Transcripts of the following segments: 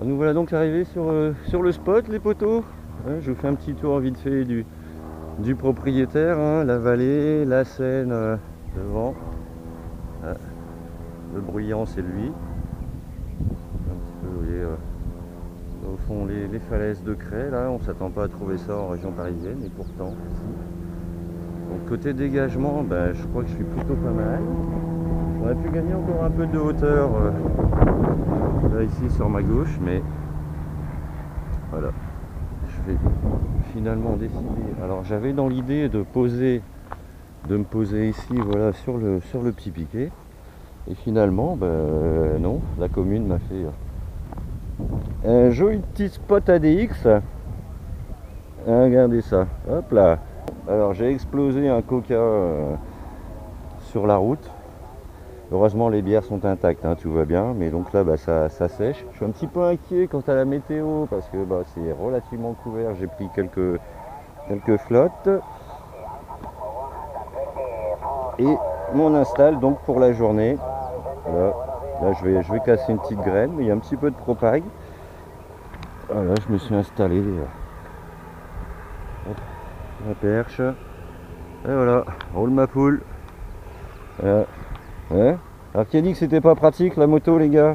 Nous voilà donc arrivés sur le spot, les poteaux. Je vous fais un petit tour vite fait du propriétaire, la vallée, la Seine devant. Le bruyant c'est lui. Un petit peu, vous voyez, au fond les falaises de craie, là on ne s'attend pas à trouver ça en région parisienne, et pourtant si. Donc côté dégagement, je crois que je suis plutôt pas mal. J'aurais pu gagner encore un peu de hauteur là ici sur ma gauche, mais voilà, je vais finalement décider. Alors j'avais dans l'idée de me poser ici, voilà, sur le petit piquet, et finalement non, la commune m'a fait un joli petit spot ADX. Regardez ça, hop là. Alors j'ai explosé un coca sur la route. Heureusement les bières sont intactes, tout va bien, mais donc là ça sèche. Je suis un petit peu inquiet quant à la météo parce que c'est relativement couvert, j'ai pris quelques flottes. Et mon install donc pour la journée. Voilà. Là je vais casser une petite graine, mais il y a un petit peu de propague. Voilà, je me suis installé la perche. Et voilà, roule ma poule. Voilà. Alors qui a dit que c'était pas pratique la moto, les gars?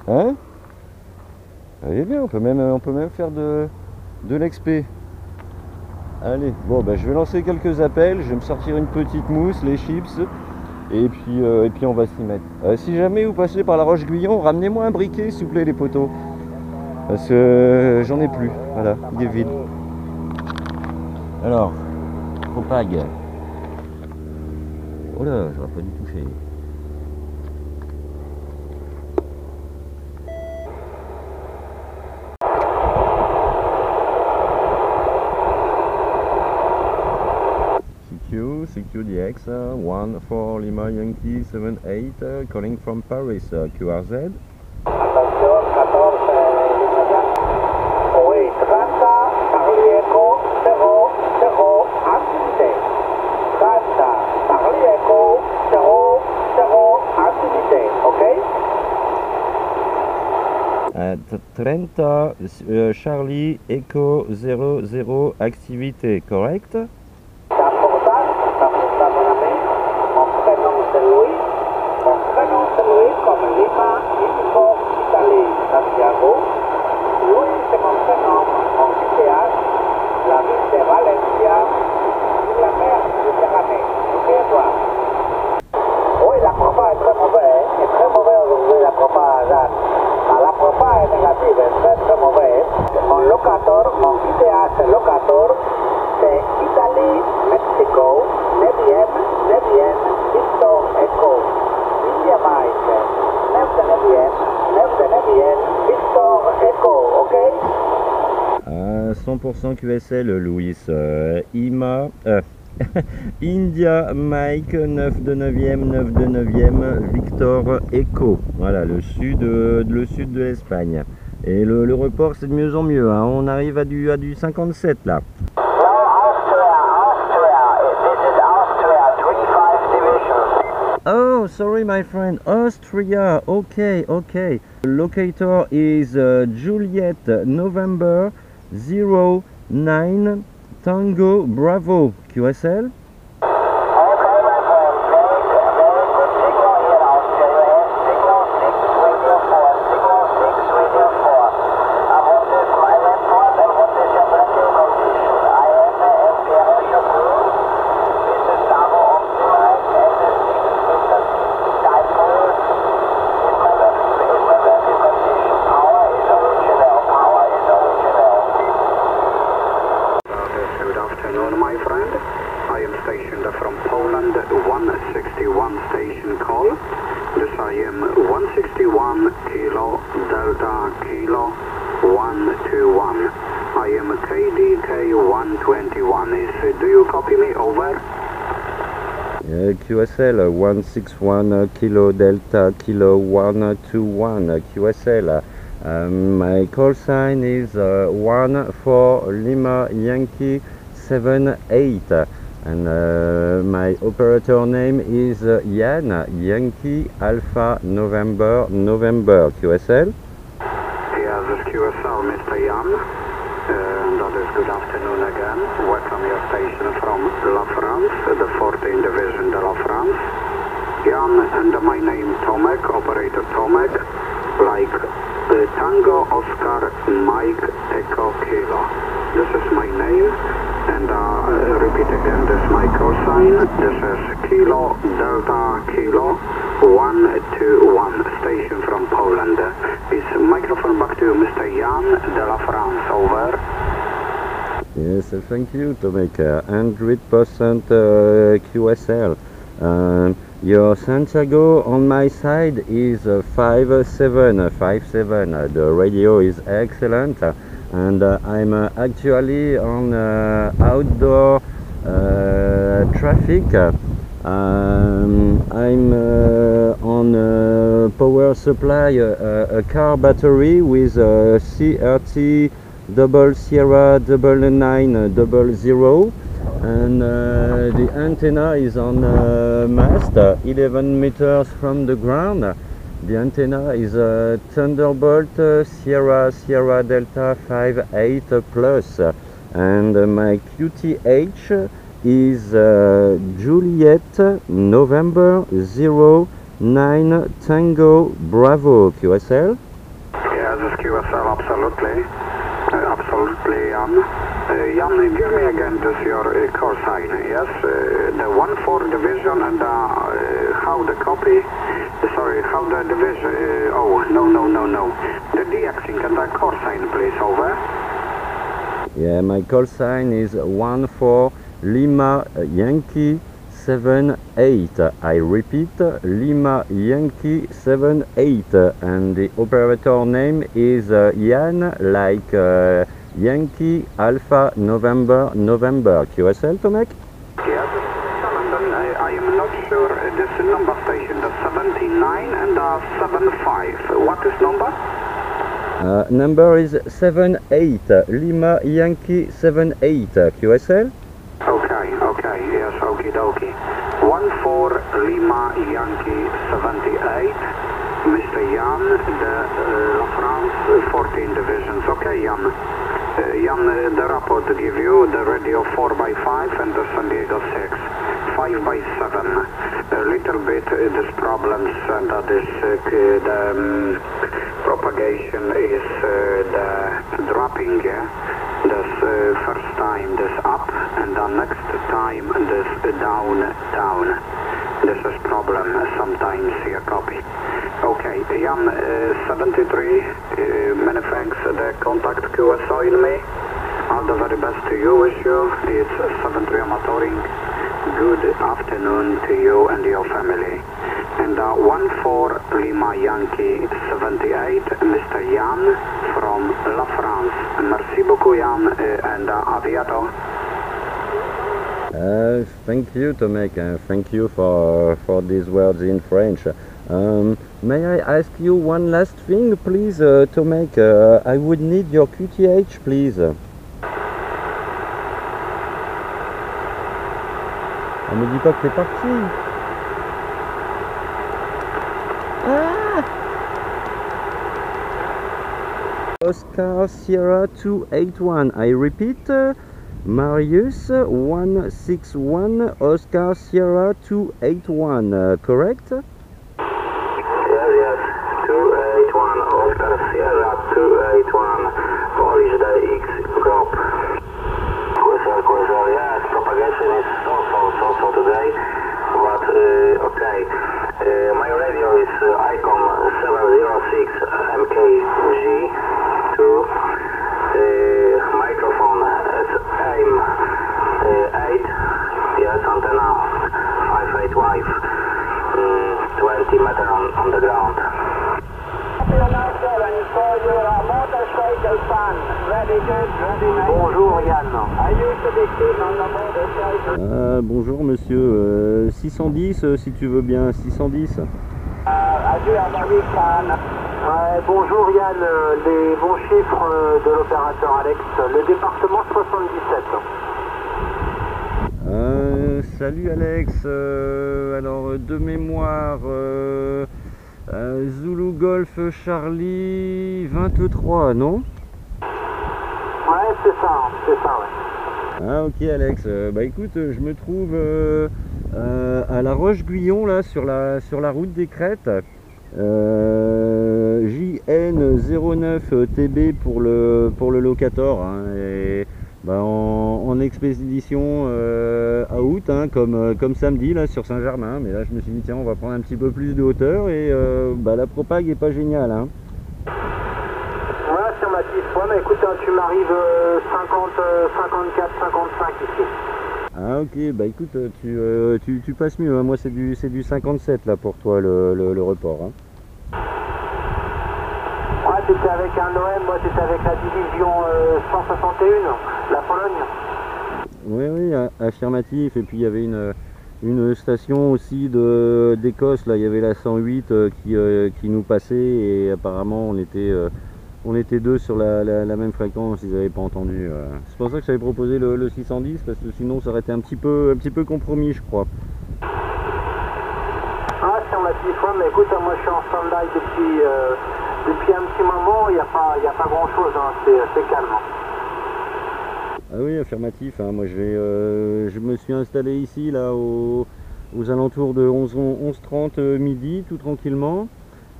Allez bien, on peut même faire de l'expé. Allez, bon je vais lancer quelques appels, je vais me sortir une petite mousse, les chips, et puis on va s'y mettre. Si jamais vous passez par la Roche-Guyon, ramenez-moi un briquet s'il vous plaît, les poteaux, parce que j'en ai plus. Voilà, il est vide. Alors, propague. Oh là, j'aurais pas dû toucher. CQDX 14 Lima Yankee 78 calling from Paris, QRZ. Attention, 14 Lima. Oui, 30 Charlie Echo 00 activité. 30 Charlie Echo 00 activité, ok? 30 Charlie Echo 00 activité, correct? D'abonnament. Mon prénom c'est Louis. Mon prénom c'est Louis comme Lima, Indigo, Italie, Santiago. Louis c'est mon prénom, mon ITH, la ville de Valencia, sur la mer Méditerranée. Ok, toi? Oui, la propa est très mauvaise. Est très mauvaise aujourd'hui, la propa, Jeanne. La propa est négative, est très très mauvaise. Mon locator, mon ITH locator, c'est Italie, Mexico, Nebien, Victor Echo. India Mike, Nebien, Victor Echo, ok? 100% QSL, Louis. India Mike 9 de 9e, Victor Echo. Voilà, le sud de l'Espagne. Et le report, c'est de mieux en mieux. Hein. On arrive à du 57 là. Oh, sorry, my friend. Austria. Okay. Locator is Juliet November 09 Tango Bravo. QSL. From Poland, 161 station call. This I am 161 Kilo Delta Kilo 121. I am KDK 121. Do you copy me? Over. QSL 161 Kilo Delta Kilo 121 QSL. My call sign is 1 for Lima Yankee 78. And my operator name is Jan, Yankee Alpha November QSL. Yes, this QSL, Mr. Jan. That is good afternoon again. Welcome your station from La France, the 14th Division de La France. Jan, and my name Tomek, operator Tomek, like Tango Oscar Mike Echo Kilo. This is my name. And repeat again, this is my call sign. This is Kilo Delta Kilo 121, station from Poland. Is microphone back to you, Mr. Jan de La France, over. Yes, thank you, Tomek. 100% QSL. Your Santiago on my side is 57. The radio is excellent. And I'm actually on outdoor traffic. I'm on power supply, a car battery with CRT double Sierra 9900, and the antenna is on mast 11 meters from the ground. The antenna is a Thunderbolt Sierra Delta 58 Plus, and my QTH is Juliet November 09 Tango Bravo. QSL? Yeah, this QSL, absolutely. Absolutely, Jan. Jan, give me again this your call sign, yes? The 1-4 division and how the copy? Sorry, how the division? Oh, no. The DXing and the call sign, please, over. Yeah, my call sign is 1-4 Lima Yankee 78. I repeat, Lima Yankee 78, and the operator name is Jan, like Yankee Alpha November. QSL, Tomek? Yes, London. I am not sure this number station, the 79 and the 75. What is number? Number is 78, Lima Yankee 78, QSL? Okay, yes, okie dokie. 1-4 Lima Yankee 78, Mr. Jan de La France, Yann, the report to give you the radio 4x5 and the San Diego 6, 5x7. A little bit this problems and that is the propagation is the dropping, this first time this up and the next time this down. This is problem sometimes here copy. Okay, Jan 73, many thanks the contact QSO in me. All the very best to you, wish you. It's 73 Amatoring. Good afternoon to you and your family. And 14 Lima Yankee 78, Mr. Jan from La France. Merci beaucoup Jan and à bientôt. Thank you, Tomek. Thank you for these words in French. May I ask you one last thing, please, Tomek? I would need your QTH, please. On me dit pas que t'es parti. Ah! Oscar Sierra 281. I repeat. Marius 161 Oscar Sierra 281, correct? Yes, 281 Oscar Sierra 281 Polish DX group. QSL, yes, propagation is so today, but okay. My radio is ICOM 706 MKG2. Microphone AIM 8, yes, antenna 58 wife, 20 meter on the ground. Bonjour Yann. Bonjour monsieur, 610 si tu veux bien, 610. Bonjour Yann, les bons chiffres de l'opérateur Alex, le département 77. Salut Alex, alors de mémoire, Zulu Golf Charlie 23, non? Ouais, c'est ça, ouais. Ah ok Alex, bah écoute, je me trouve à la Roche-Guyon là sur la route des Crêtes. JN09TB pour le locator, hein, et bah, en expédition à août, hein, comme samedi là sur Saint-Germain, mais là je me suis dit tiens on va prendre un petit peu plus de hauteur et bah, la propague est pas géniale, hein. Ouais, affirmatif, ouais, mais écoute, tu m'arrives 50, 54, 55 ici. Ah ok, bah écoute, tu passes mieux, hein. Moi c'est du 57 là pour toi le report, hein. Ouais, t'étais avec un OM, moi t'étais avec la division 161, la Pologne. Oui, affirmatif, et puis il y avait une station aussi d'Écosse, là il y avait la 108 qui nous passait et apparemment on était deux sur la même fréquence, ils n'avaient pas entendu. C'est pour ça que j'avais proposé le 610, parce que sinon ça aurait été un petit peu compromis, je crois. Ah, c'est relatif, ouais, mais écoute, moi je suis en stand-by depuis un petit moment, il n'y a pas grand-chose, hein, c'est calme. Ah oui, affirmatif, hein. Moi je me suis installé ici, là, aux alentours de 11h30 midi, tout tranquillement.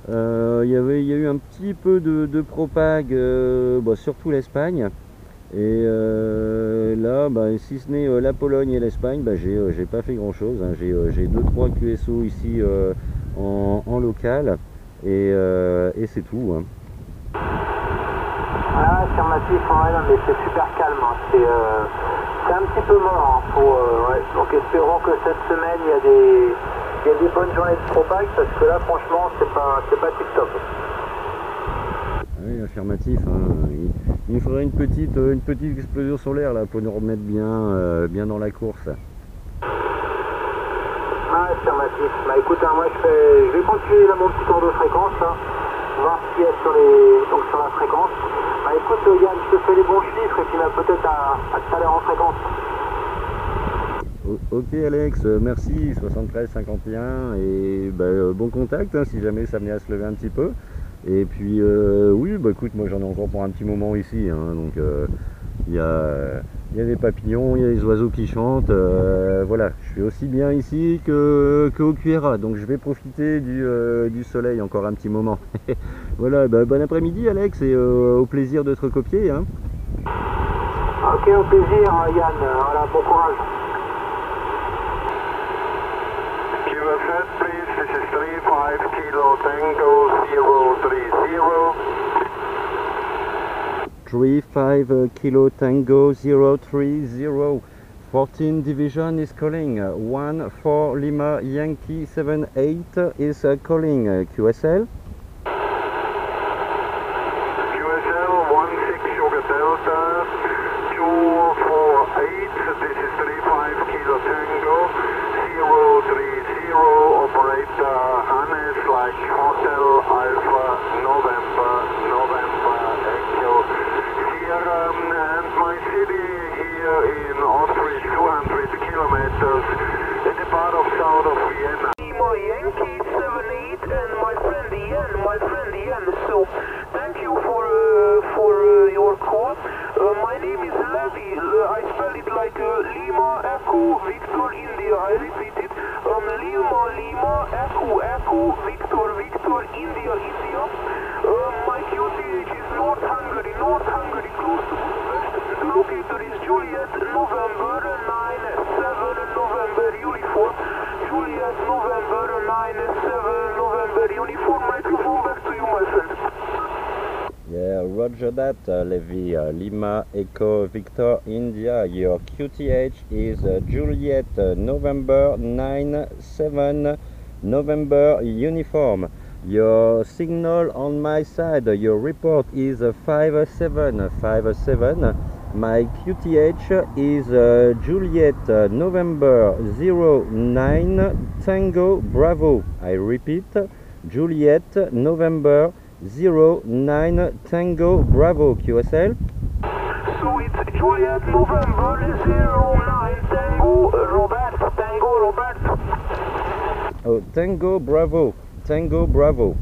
Il y a eu un petit peu de propague, surtout l'Espagne, et là si ce n'est la Pologne et l'Espagne, j'ai pas fait grand chose, hein. J'ai 2-3 QSO ici en local et c'est tout, hein. Ah, affirmatif, ouais, non, mais c'est super calme, hein. C'est un petit peu mort, hein. Donc espérons que cette semaine il y a des bonnes journées de propague, parce que là franchement c'est pas tip top. Oui, affirmatif, hein. Il faudrait une petite explosion solaire là pour nous remettre bien dans la course. Ah, affirmatif. Bah écoute, hein, moi je vais continuer là mon petit tour de fréquence, hein, voir ce qu'il y a sur la fréquence. Bah écoute Yann, je te fais les bons chiffres et puis peut-être à tout à l'heure en fréquence. Ok Alex, merci, 73-51 et bon contact, hein, si jamais ça venait à se lever un petit peu. Et puis oui, écoute, moi j'en ai encore pour un petit moment ici, hein, donc Il y a des papillons, il y a des oiseaux qui chantent. Voilà, je suis aussi bien ici qu'au Cuera, donc je vais profiter du soleil encore un petit moment. Voilà, bon après-midi Alex, et au plaisir de te recopier. Hein. Ok, au plaisir Yann, voilà, bon courage. QSS, please, this is 35 Kilo Tango 030. 35 Kilo Tango 030. 14 Division is calling. 14 Lima Yankee 78 is calling. QSL. QSL 16 Sugar Delta 248, this is 35 Kilo Tango 030, operator Hannes like Hotel Alpha November Echo Sierra, and my city here in Austria is 200 kilometers in the part of south of Vienna. My Yankee 78 and my friend Ian, so thank you for your call. My name is Levi, I spell it like Lima, Echo, Victor, India, I repeat it, Lima, Echo, Victor, India. My QTH is North Hungary, close to Budapest. Locator is Juliet, November 97, November uniform. Juliet, November 97, November uniform. Microphone back to you, my friend. Yeah, roger that, Levi. Lima Echo Victor India. Your QTH is Juliet November 97 November uniform. Your signal on my side, your report is 5757. My QTH is Juliet November 09 Tango Bravo. I repeat, Juliet November 09 Tango Bravo. QSL. So it's Juliet November 09 Tango Robert. Oh, Tango Bravo. Tango Bravo.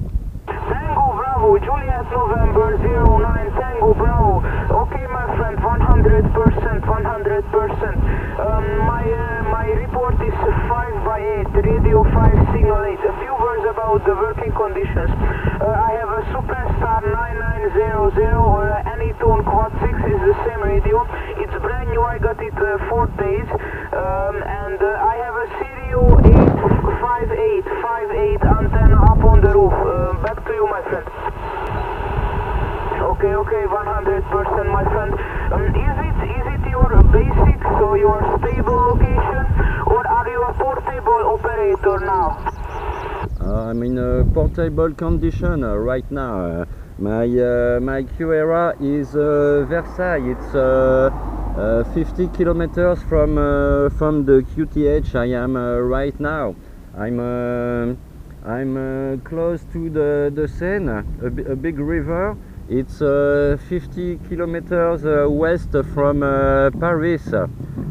Juliet November 09 Tango Bravo. Okay, my friend, 100%. My report is 5x8, radio 5 signal 8. A few words about the working conditions. I have a Superstar 9900 or Anytone Quad 6 is the same radio. It's brand new, I got it 4 days. And I have a Stereo 858 antenna up on the roof. Back to you, my friend. Okay, 100%, my friend. Is it your basic, so your stable location, or are you a portable operator now? I'm in a portable condition right now. My QRA is Versailles. It's 50 kilometers from the QTH I am right now. I'm close to the Seine, a big river. It's 50 kilometers west from Paris,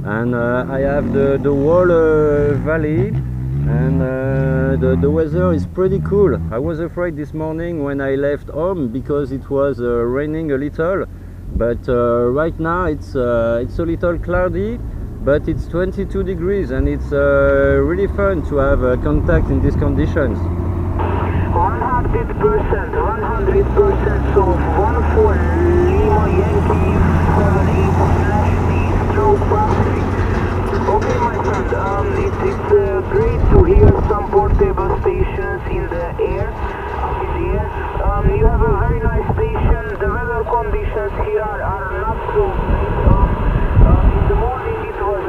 and I have the whole valley, and the weather is pretty cool. I was afraid this morning when I left home because it was raining a little, but right now it's a little cloudy, but it's 22 degrees, and it's really fun to have contact in these conditions. 100%, so 14 Lima Yankee 78/B stroke Pacific. Okay, my friend, it's great to hear some portable stations in the air, up in the air. You have a very nice station. The weather conditions here are not so great. In the morning it was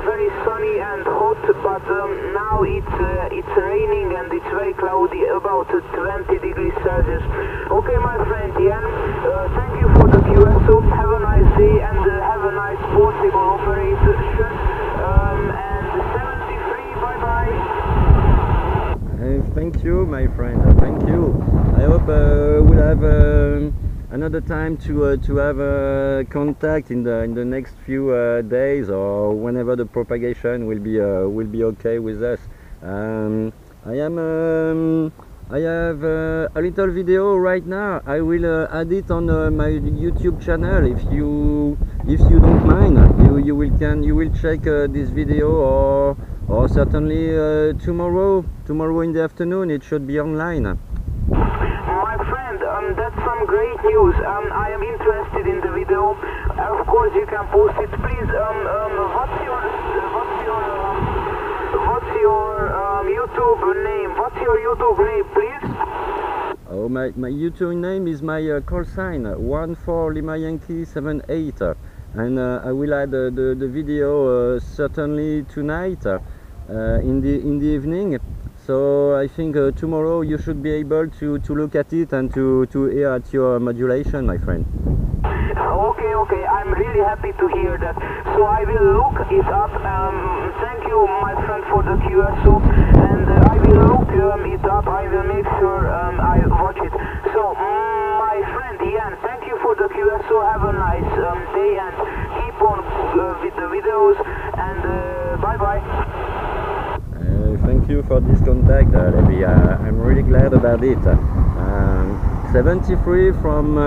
very sunny and hot, but now it's raining and it's very cloudy, about 20 degrees Celsius. Okay, my friend Ian, thank you for the QSO. Have a nice day and have a nice portable operation. And 73, bye-bye. Thank you, my friend. Thank you. I hope we'll have another time to have contact in the next few days, or whenever the propagation will be okay with us. I am I have a little video right now. I will add it on my YouTube channel. If you don't mind, you will check this video, or certainly tomorrow in the afternoon. It should be online. My friend, that's some great news. I am interested in the video. Of course, you can post it. Please, what's your YouTube name? What's your YouTube name, please? Oh, my YouTube name is my call sign 14 Lima Yankee 78, and I will add the video certainly tonight in the evening. So I think tomorrow you should be able to look at it and to hear at your modulation, my friend. Okay, I'm really happy to hear that. So I will look it up. Thank you, my friend, for the QSO, and I will look it up. I will make sure I watch it. So, my friend Ian, thank you for the QSO. Have a nice day, and keep on with the videos, and bye-bye. Thank you for this contact, Levi. I'm really glad about it. 73 from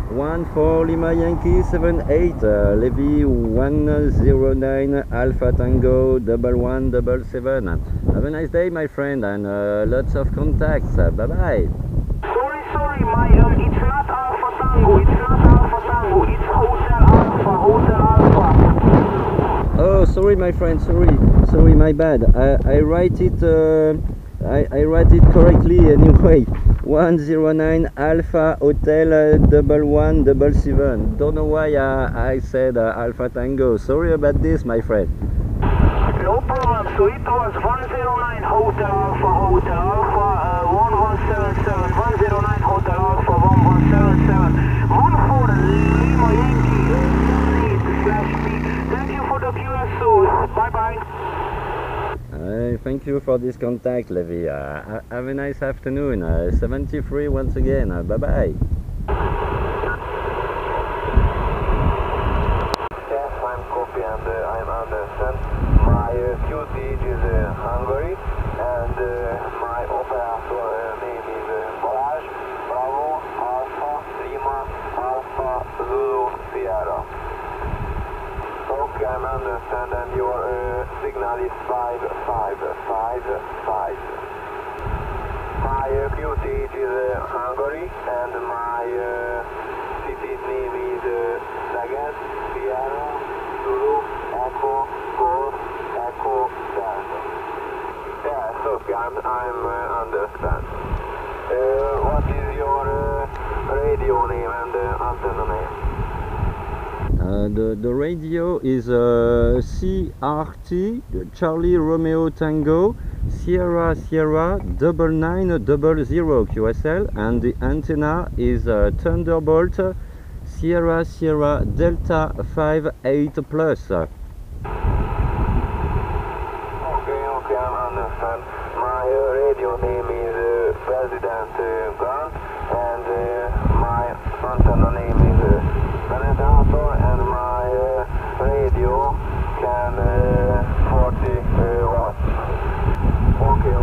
14 Lima Yankee 78, Levi 109 Alpha Tango 1177. Have a nice day, my friend, and lots of contacts. Bye bye. Sorry, my it's not Alpha Tango. It's not Alpha Tango. It's Hotel Alpha. Oh, sorry, my friend. Sorry, my bad. I write it. I write it correctly anyway. 109 Alpha Hotel 1177. Don't know why I said Alpha Tango. Sorry about this, my friend. No problem. So it was 109 Hotel Alpha 1177. 109 Hotel Alpha 1177. 14 Lima Yankee 8/P. Thank you for the QSO. Bye bye. Thank you for this contact, Levi. Have a nice afternoon. 73 once again. Bye bye. Yes, I'm copy and I'm understand. My QTH is Hungary, and my operator name is Balázs. Bravo Alpha Lima Alpha Zulu Sierra. Okay, I understand, and your signal is 5555. My QTH is Hungary, and my city's name is Szeged, Sierra, Zulu, Echo, Golf, Echo, Delta. Yes, okay, I'm understand. What is your radio name and antenna name? The radio is CRT Charlie Romeo Tango Sierra 9900 QSL, and the antenna is Thunderbolt Sierra Delta 58 plus. Okay, I understand. My radio name is President Grant, and my antenna name is Penetrator, and my radio can 40 watts. Okay,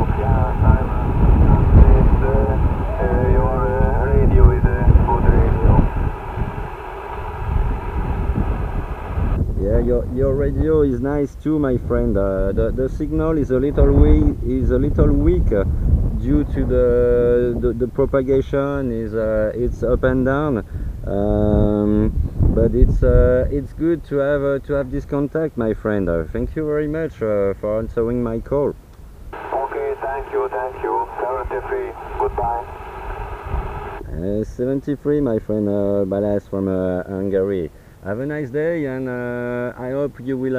I'm your radio is a good radio. Yeah, your radio is nice too, my friend. The signal is a little weak due to the propagation. It's up and down. But it's good to have this contact, my friend. Thank you very much for answering my call. Okay, thank you. 73, goodbye. 73, my friend Balázs from Hungary. Have a nice day, and I hope you will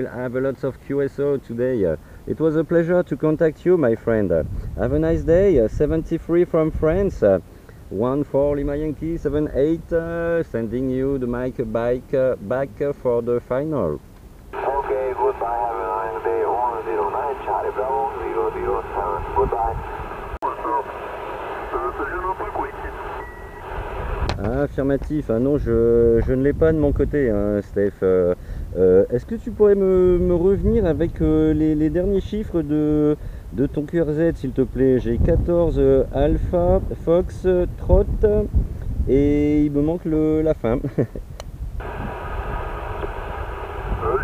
have a lot of QSO today. It was a pleasure to contact you, my friend. Have a nice day. 73 from France. 14 Lima Yankee 78, sending you the mic back for the final. Okay, goodbye, have a nice day. 109 Charlie Bravo 007, goodbye. Ah, affirmatif. Ah, non, je ne l'ai pas de mon côté, hein, Steph. Est-ce que tu pourrais me revenir avec les derniers chiffres de de ton QRZ s'il te plaît. J'ai 14 Alpha, Fox, Trot et il me manque la fin.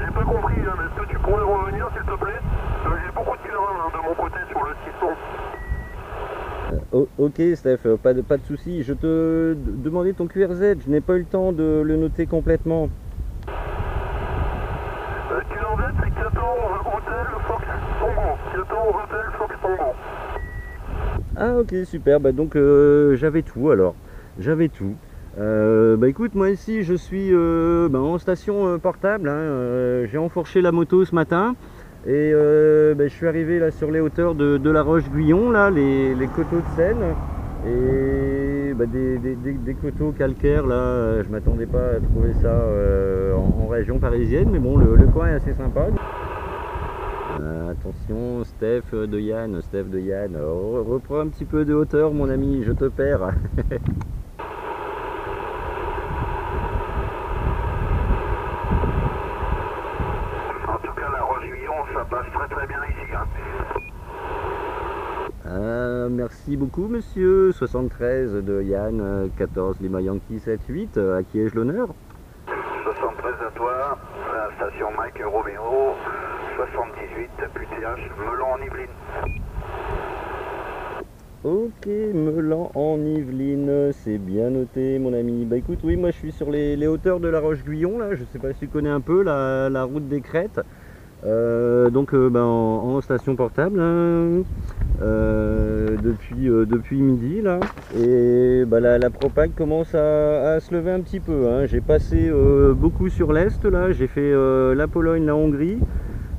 J'ai pas compris, hein, est-ce que tu pourrais revenir s'il te plaît? J'ai beaucoup de terrain de mon côté sur le 600. Ok Steph, pas de soucis. Je te demandais ton QRZ, je n'ai pas eu le temps de le noter complètement. QRZ c'est 14 Hotel Fox Tango. 14 Hotel Fox Tango. Ah ok super, bah donc j'avais tout alors. J'avais tout. Bah écoute, moi ici je suis en station portable, hein, j'ai enfourché la moto ce matin et je suis arrivé là sur les hauteurs de la Roche-Guyon, là, les coteaux de Seine et des coteaux calcaires là, je m'attendais pas à trouver ça en région parisienne, mais bon le coin est assez sympa. Attention Steph de Yann, reprends un petit peu de hauteur mon ami, je te perds. Ça passe très bien ici. Hein. Merci beaucoup monsieur. 73 de Yann, 14 Lima Yankee 78, à qui ai-je l'honneur? 73 à toi, la station Mike Romeo, 78 PTH, Melan en Yvelines. Ok, Melan en Yvelines, c'est bien noté mon ami. Bah écoute, oui, moi je suis sur les hauteurs de la Roche-Guyon, là, je sais pas si tu connais un peu la route des Crêtes. En station portable hein, depuis midi là, et la propague commence à se lever un petit peu, hein. J'ai passé beaucoup sur l'est là, j'ai fait la Pologne, la Hongrie,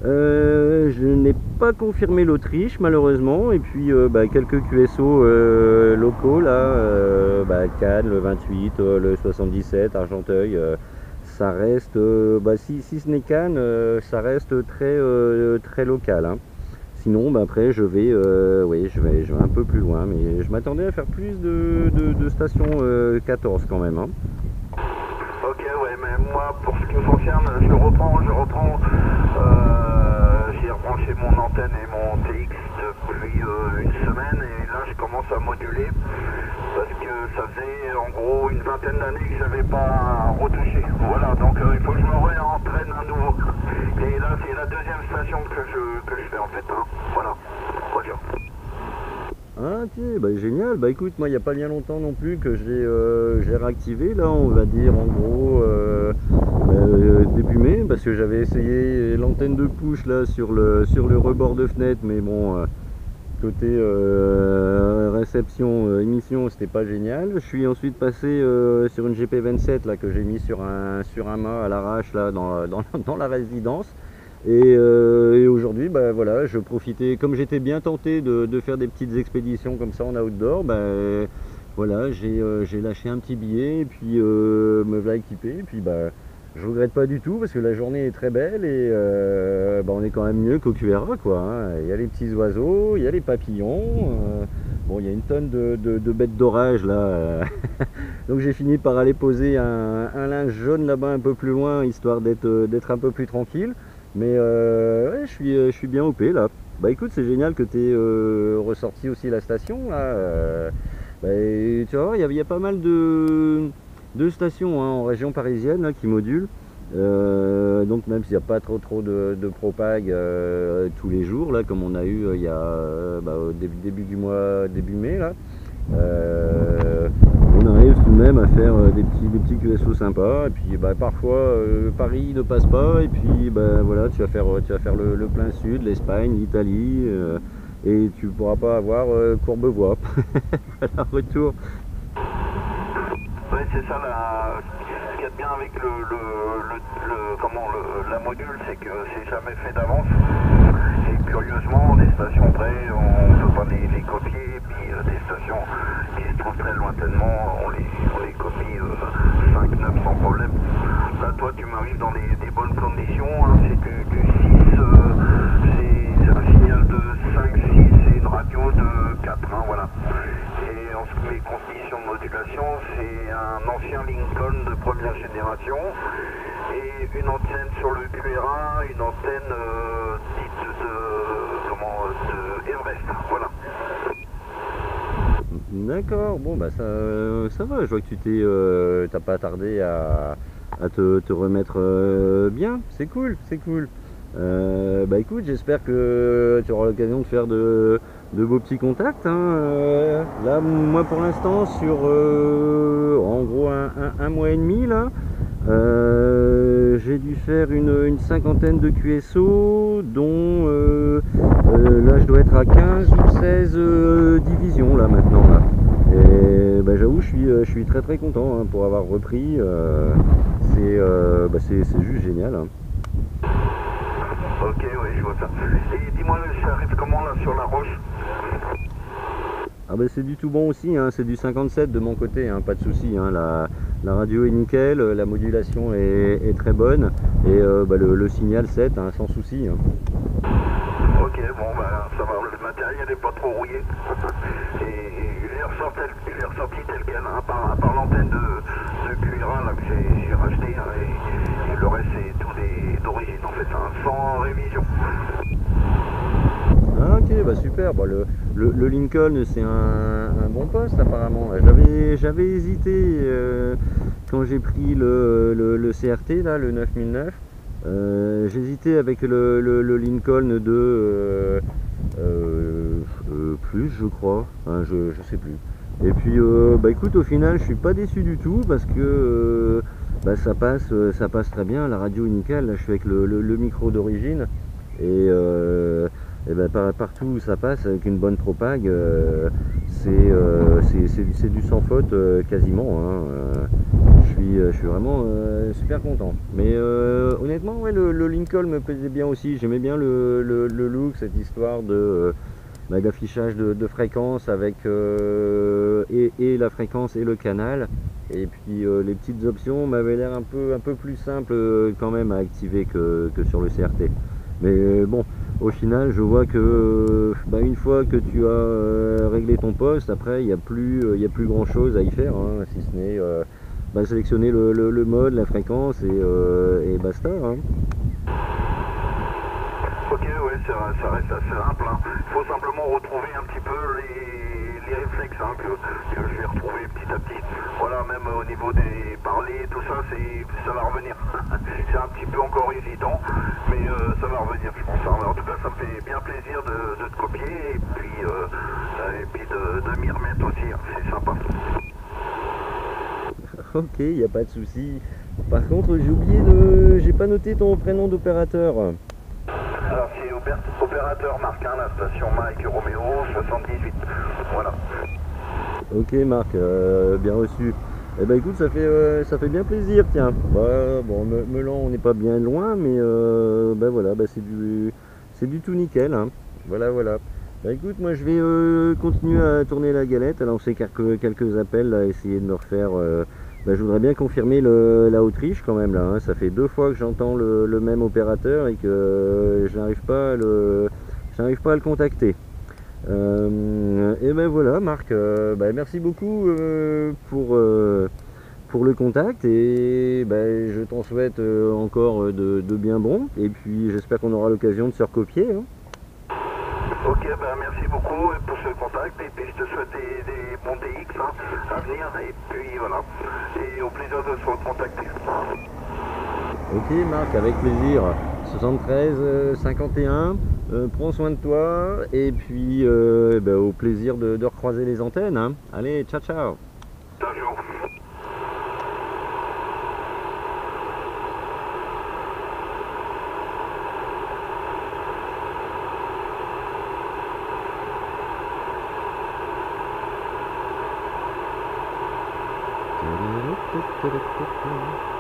je n'ai pas confirmé l'Autriche malheureusement, et puis quelques QSO locaux là, Cannes, le 28, le 77, Argenteuil. Ça reste, si ce n'est Cannes, ça reste très local. Hein. Sinon, après, je vais un peu plus loin, mais je m'attendais à faire plus de stations 14 quand même. Hein. Ok, ouais, mais moi, pour ce qui me concerne, je reprends. J'ai rebranché mon antenne et mon TX depuis une semaine, et là, je commence à moduler. Parce que ça faisait en gros une vingtaine d'années que je n'avais pas retouché. Voilà, donc il faut que je me réentraîne à nouveau. Et là, c'est la deuxième station que je fais en fait. Hein. Voilà, Roger. Ah ok, génial. Bah écoute, moi il n'y a pas bien longtemps non plus que j'ai réactivé, là on va dire en gros début mai, parce que j'avais essayé l'antenne de push là sur le rebord de fenêtre, mais bon... côté réception, émission, c'était pas génial. Je suis ensuite passé sur une GP27 là, que j'ai mis sur un mât à l'arrache là dans la résidence. Et aujourd'hui, voilà, je profitais, comme j'étais bien tenté de faire des petites expéditions comme ça en outdoor, voilà, j'ai lâché un petit billet et puis me voilà équipé. Et puis je regrette pas du tout parce que la journée est très belle et on est quand même mieux qu'au QRA quoi. Hein. Il y a les petits oiseaux, il y a les papillons, il y a une tonne de bêtes d'orage là. Donc j'ai fini par aller poser un linge jaune là-bas un peu plus loin, histoire d'être un peu plus tranquille. Mais ouais, je suis bien OP là. Bah écoute, c'est génial que tu aies ressorti aussi la station là. Tu vas voir, il y a pas mal de stations hein, en région parisienne là, qui modulent. Donc même s'il n'y a pas trop de propague tous les jours là, comme on a eu il y a au début du mois, début mai là, on arrive tout de même à faire des petits QSO sympas. Et puis parfois Paris ne passe pas, et puis voilà, tu vas faire le plein sud, l'Espagne, l'Italie, et tu pourras pas avoir Courbevoie. Voilà, retour. Oui, c'est ça, ce qu'il y a de bien avec la module, c'est que c'est jamais fait d'avance. Et curieusement, des stations près, on ne peut pas les copier, et puis des stations qui se trouvent très lointainement, on les copie 5-9 sans problème. Là, toi, tu m'arrives dans des bonnes conditions, hein, c'est du 6, c'est un signal de 5-6 et une radio de 4, hein, voilà. Et en ce qui est conditions de modulation, c'est un ancien Lincoln de première génération et une antenne sur le QRA, une antenne dite de Everest. nord-est, voilà. D'accord, bon bah ça va, je vois que tu t'as pas tardé à te remettre bien, c'est cool, c'est cool. Bah écoute, j'espère que tu auras l'occasion de faire de beaux petits contacts, hein. Là, moi pour l'instant, sur en gros un mois et demi là, j'ai dû faire une cinquantaine de QSO, dont là je dois être à 15 ou 16 divisions là maintenant là. Et bah, j'avoue, je suis très très content, hein, pour avoir repris. C'est juste génial, hein. Ok, oui, je vois ça. Et dis-moi, ça arrive comment là sur la roche? Ah bah c'est du tout bon aussi, hein, c'est du 57 de mon côté, hein, pas de souci, hein, la radio est nickel, la modulation est très bonne, et bah, le signal 7, hein, sans souci, hein. Ok, bon, bah ça va, le matériel n'est pas trop rouillé. Et je l'ai ressorti tel quel, hein, par l'antenne de QRA là, que j'ai racheté, hein, et le reste c'est tout d'origine en fait, hein, sans révision. Ah, ok, bah super, bah, le Lincoln c'est un bon poste apparemment. J'avais hésité quand j'ai pris le CRT là, le 9009. J'hésitais avec le Lincoln de plus, je crois, hein, je sais plus. Et puis bah écoute, au final je suis pas déçu du tout, parce que bah, ça passe très bien, la radio est nickel. Là je suis avec le micro d'origine, et bah, partout où ça passe avec une bonne propague, c'est du sans faute quasiment, hein. Je suis vraiment super content. Mais honnêtement, ouais, le Lincoln me plaisait bien aussi. J'aimais bien le look, cette histoire bah, d'affichage de fréquence avec et la fréquence et le canal. Et puis les petites options m'avaient l'air un peu plus simples quand même à activer que sur le CRT. Mais bon, au final, je vois que bah, une fois que tu as réglé ton poste, après il n'y a plus grand chose à y faire, hein, si ce n'est bah, sélectionner le mode, la fréquence, et basta, hein. Ok, ouais, ça reste assez simple, hein. Il faut simplement retrouver un petit peu les réflexes, hein, que je vais retrouver petit à petit. Voilà, même au niveau des parlers, tout ça, ça va revenir. C'est un petit peu encore hésitant, mais ça va revenir, je pense. En tout cas, ça me fait bien plaisir de te copier, et puis de m'y remettre aussi, hein. C'est sympa. Ok, il n'y a pas de souci. Par contre, j'ai pas noté ton prénom d'opérateur. Alors c'est opérateur Marc 1, la station Mike Romeo 78. Voilà. Ok Marc, bien reçu. Eh ben écoute, ça fait bien plaisir, tiens. Bah, bon, Melan, on n'est pas bien loin, mais bah voilà, bah, c'est du tout nickel, hein. Voilà, voilà. Bah écoute, moi je vais continuer à tourner la galette, à lancer quelques appels, à essayer de me refaire. Bah, je voudrais bien confirmer la Autriche quand même là, hein. Ça fait 2 fois que j'entends le même opérateur et que je n'arrive pas à le contacter. Et ben voilà Marc, bah, merci beaucoup pour le contact, et ben, je t'en souhaite encore de bien bon, et puis j'espère qu'on aura l'occasion de se recopier, hein. Ok, ben merci beaucoup pour ce contact, et puis je te souhaite des bons DX, hein, à venir, et puis voilà, et au plaisir de se recontacter. Ok Marc, avec plaisir. 73 51, prends soin de toi, et puis ben, au plaisir de recroiser les antennes, hein. Allez, ciao ciao. Ciao. Ta-da-da-da-da-da-da.